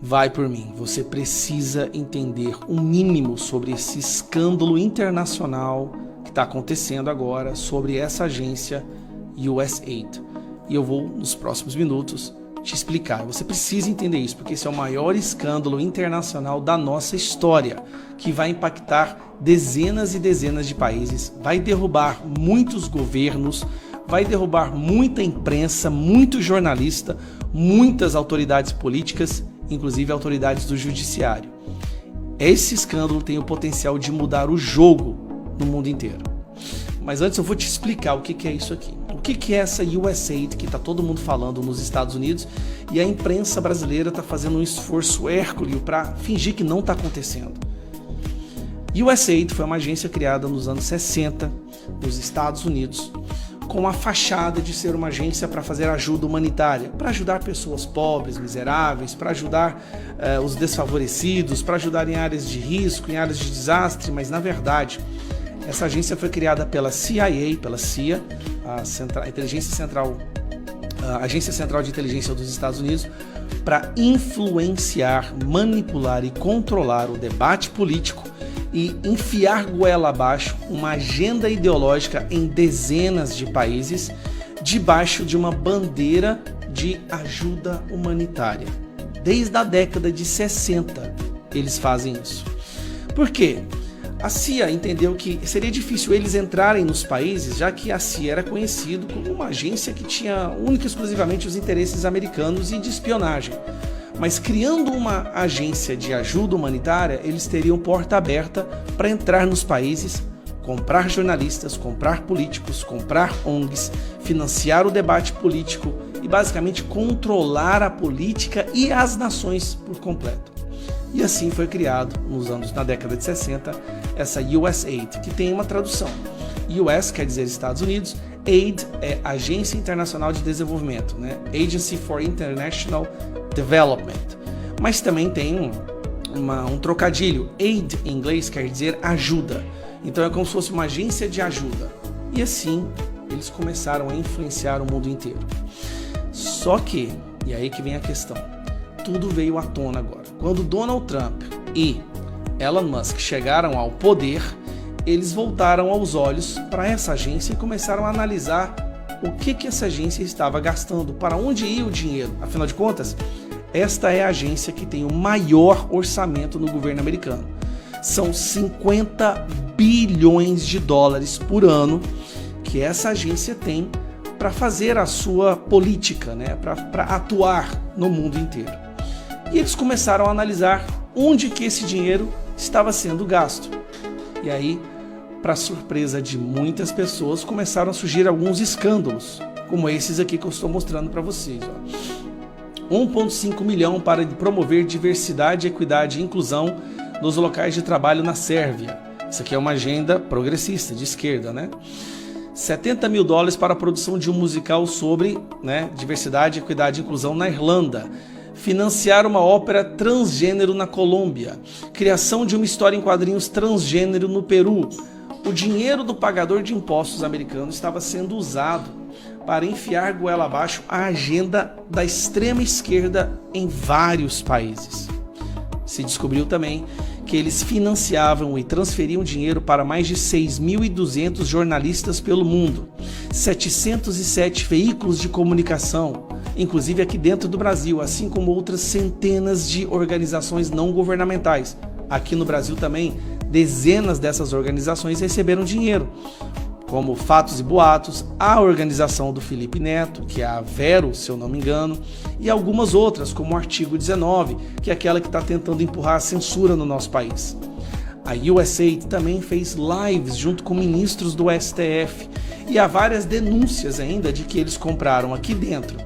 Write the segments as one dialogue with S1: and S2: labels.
S1: vai por mim. Você precisa entender o mínimo sobre esse escândalo internacional que está acontecendo agora sobre essa agência USAID. E eu vou, nos próximos minutos, te explicar. Você precisa entender isso, porque esse é o maior escândalo internacional da nossa história, que vai impactar dezenas e dezenas de países, vai derrubar muitos governos, vai derrubar muita imprensa, muito jornalista, muitas autoridades políticas, inclusive autoridades do judiciário. Esse escândalo tem o potencial de mudar o jogo no mundo inteiro. Mas antes eu vou te explicar o que é isso aqui. O que é essa USAID que está todo mundo falando nos Estados Unidos e a imprensa brasileira está fazendo um esforço hércules para fingir que não está acontecendo. USAID foi uma agência criada nos anos 60 nos Estados Unidos com a fachada de ser uma agência para fazer ajuda humanitária, para ajudar pessoas pobres, miseráveis, para ajudar os desfavorecidos, para ajudar em áreas de risco, em áreas de desastre, mas na verdade essa agência foi criada pela CIA, pela CIA, a Agência Central de Inteligência dos Estados Unidos, para influenciar, manipular e controlar o debate político e enfiar goela abaixo uma agenda ideológica em dezenas de países debaixo de uma bandeira de ajuda humanitária. Desde a década de 60 eles fazem isso. Por quê? A CIA entendeu que seria difícil eles entrarem nos países, já que a CIA era conhecido como uma agência que tinha única e exclusivamente os interesses americanos e de espionagem. Mas criando uma agência de ajuda humanitária, eles teriam porta aberta para entrar nos países, comprar jornalistas, comprar políticos, comprar ONGs, financiar o debate político e basicamente controlar a política e as nações por completo. E assim foi criado, na década de 60, essa USAID, que tem uma tradução. US quer dizer Estados Unidos, AID é Agência Internacional de Desenvolvimento, né? Agency for International Development. Mas também tem um trocadilho. AID em inglês quer dizer ajuda. Então é como se fosse uma agência de ajuda. E assim eles começaram a influenciar o mundo inteiro. Só que, e aí que vem a questão, tudo veio à tona agora. Quando Donald Trump e Elon Musk chegaram ao poder, eles voltaram aos olhos para essa agência e começaram a analisar o que essa agência estava gastando, para onde ia o dinheiro. Afinal de contas, esta é a agência que tem o maior orçamento no governo americano. São 50 bilhões de dólares por ano que essa agência tem para fazer a sua política, né? Para atuar no mundo inteiro. E eles começaram a analisar onde que esse dinheiro estava sendo gasto. E aí, para surpresa de muitas pessoas, começaram a surgir alguns escândalos, como esses aqui que eu estou mostrando para vocês. 1,5 milhão para promover diversidade, equidade e inclusão nos locais de trabalho na Sérvia. Isso aqui é uma agenda progressista, de esquerda, né? 70 mil dólares para a produção de um musical sobre, né, diversidade, equidade e inclusão na Irlanda. Financiar uma ópera transgênero na Colômbia. Criação de uma história em quadrinhos transgênero no Peru. O dinheiro do pagador de impostos americano estava sendo usado para enfiar goela abaixo a agenda da extrema esquerda em vários países. Se descobriu também que eles financiavam e transferiam dinheiro para mais de 6.200 jornalistas pelo mundo, 707 veículos de comunicação, inclusive aqui dentro do Brasil, assim como outras centenas de organizações não governamentais. Aqui no Brasil também, dezenas dessas organizações receberam dinheiro, como Fatos e Boatos, a organização do Felipe Neto, que é a Vero, se eu não me engano, e algumas outras, como o Artigo 19, que é aquela que está tentando empurrar a censura no nosso país. A USAID também fez lives junto com ministros do STF, e há várias denúncias ainda de que eles compraram aqui dentro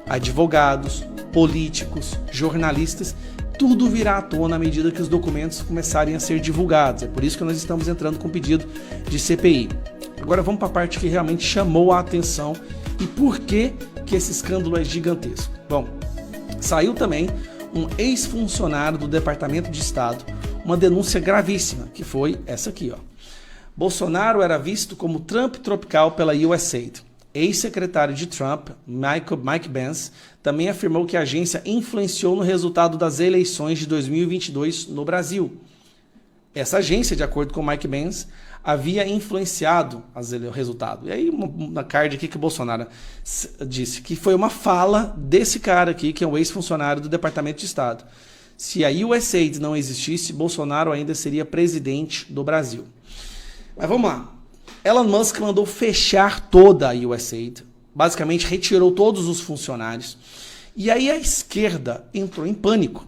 S1: advogados, políticos, jornalistas. Tudo virá à tona à medida que os documentos começarem a ser divulgados. É por isso que nós estamos entrando com pedido de CPI. Agora vamos para a parte que realmente chamou a atenção e por que esse escândalo é gigantesco. Bom, saiu também um ex-funcionário do Departamento de Estado, uma denúncia gravíssima, que foi essa aqui, ó. Bolsonaro era visto como Trump tropical pela USAID. ex-secretário de Trump, Mike Pence, também afirmou que a agência influenciou no resultado das eleições de 2022 no Brasil. Essa agência, de acordo com Mike Pence, havia influenciado o resultado. E aí, uma card aqui que o Bolsonaro disse que foi uma fala desse cara aqui, que é um ex-funcionário do Departamento de Estado. Se a USAID não existisse, Bolsonaro ainda seria presidente do Brasil. Mas vamos lá. Elon Musk mandou fechar toda a USAID, basicamente retirou todos os funcionários. E aí a esquerda entrou em pânico.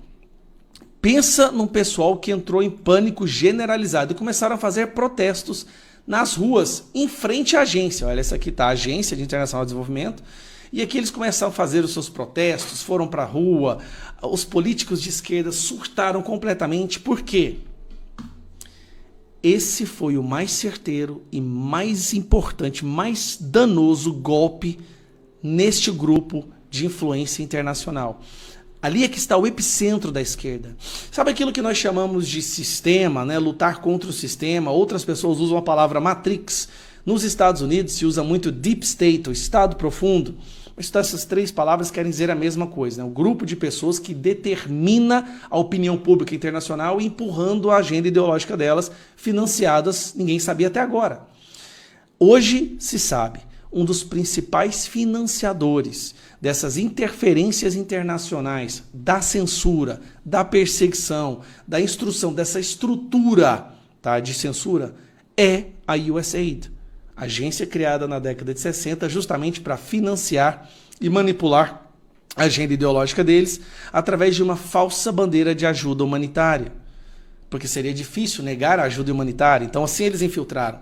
S1: Pensa num pessoal que entrou em pânico generalizado e começaram a fazer protestos nas ruas, em frente à agência. Olha, essa aqui está a Agência de Internacional de Desenvolvimento. E aqui eles começaram a fazer os seus protestos, foram para a rua. Os políticos de esquerda surtaram completamente. Por quê? Esse foi o mais certeiro e mais importante, mais danoso golpe neste grupo de influência internacional. Ali é que está o epicentro da esquerda. Sabe aquilo que nós chamamos de sistema, né? Lutar contra o sistema? Outras pessoas usam a palavra Matrix. Nos Estados Unidos se usa muito Deep State, o Estado Profundo. Mas essas três palavras querem dizer a mesma coisa, né? Um grupo de pessoas que determina a opinião pública internacional empurrando a agenda ideológica delas, financiadas, ninguém sabia até agora. Hoje se sabe, um dos principais financiadores dessas interferências internacionais, da censura, da perseguição, da instrução, dessa estrutura, tá, de censura, é a USAID. Agência criada na década de 60 justamente para financiar e manipular a agenda ideológica deles através de uma falsa bandeira de ajuda humanitária. Porque seria difícil negar a ajuda humanitária, então assim eles infiltraram.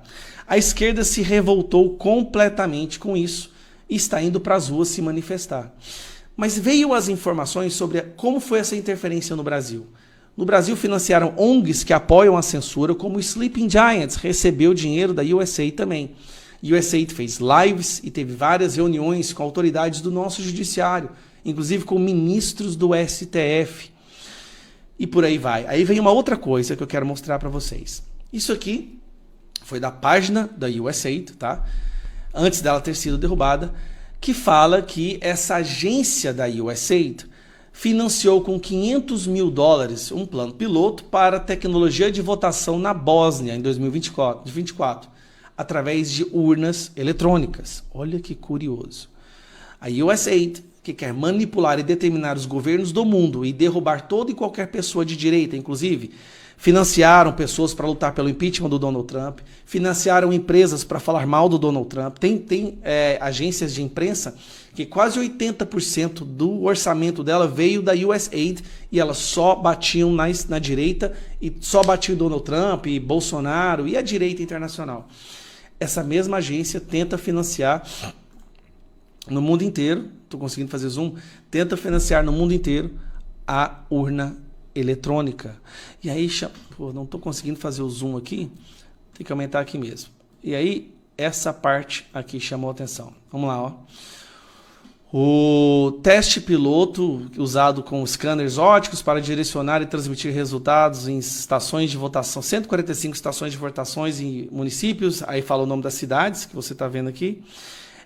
S1: A esquerda se revoltou completamente com isso e está indo para as ruas se manifestar. Mas veio as informações sobre como foi essa interferência no Brasil. No Brasil financiaram ONGs que apoiam a censura, como o Sleeping Giants recebeu dinheiro da USAID também. A USAID fez lives e teve várias reuniões com autoridades do nosso judiciário, inclusive com ministros do STF. E por aí vai. Aí vem uma outra coisa que eu quero mostrar para vocês. Isso aqui foi da página da USAID, tá? Antes dela ter sido derrubada, que fala que essa agência da USAID financiou com $500 mil um plano piloto para tecnologia de votação na Bósnia em 2024, através de urnas eletrônicas. Olha que curioso. A USAID, que quer manipular e determinar os governos do mundo e derrubar toda e qualquer pessoa de direita, inclusive, financiaram pessoas para lutar pelo impeachment do Donald Trump, financiaram empresas para falar mal do Donald Trump. Tem agências de imprensa que quase 80% do orçamento dela veio da USAID e elas só batiam na direita e só batiam Donald Trump e Bolsonaro e a direita internacional. Essa mesma agência tenta financiar no mundo inteiro, estou conseguindo fazer zoom, tenta financiar no mundo inteiro a urna eletrônica. E aí, pô, não estou conseguindo fazer o zoom aqui, tem que aumentar aqui mesmo. E aí, essa parte aqui chamou a atenção. Vamos lá, ó. O teste piloto usado com scanners ópticos para direcionar e transmitir resultados em estações de votação, 145 estações de votações em municípios, aí fala o nome das cidades que você está vendo aqui.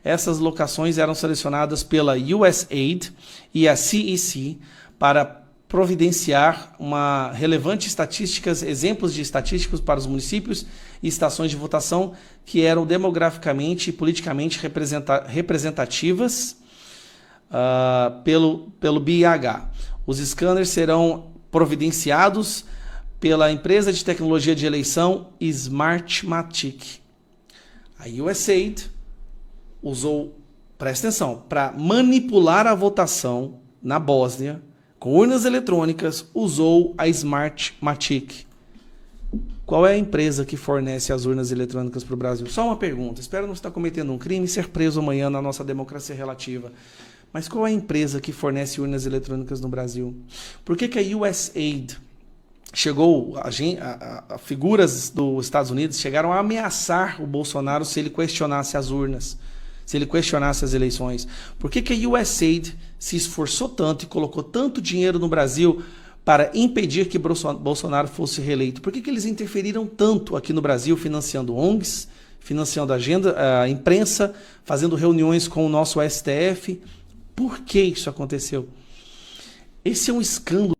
S1: Essas locações eram selecionadas pela USAID e a CEC para providenciar uma relevante exemplos de estatísticos para os municípios e estações de votação que eram demograficamente e politicamente representativas pelo BIH. Os scanners serão providenciados pela empresa de tecnologia de eleição Smartmatic. A USAID usou, presta atenção, para manipular a votação na Bósnia, com urnas eletrônicas, usou a Smartmatic. Qual é a empresa que fornece as urnas eletrônicas para o Brasil? Só uma pergunta, espero não estar cometendo um crime e ser preso amanhã na nossa democracia relativa. Mas qual é a empresa que fornece urnas eletrônicas no Brasil? Por que a USAID chegou, a figuras dos Estados Unidos chegaram a ameaçar o Bolsonaro se ele questionasse as urnas, se ele questionasse as eleições? Por que a USAID se esforçou tanto e colocou tanto dinheiro no Brasil para impedir que Bolsonaro fosse reeleito? Por que eles interferiram tanto aqui no Brasil, financiando ONGs, financiando a imprensa, fazendo reuniões com o nosso STF. Por que isso aconteceu? Esse é um escândalo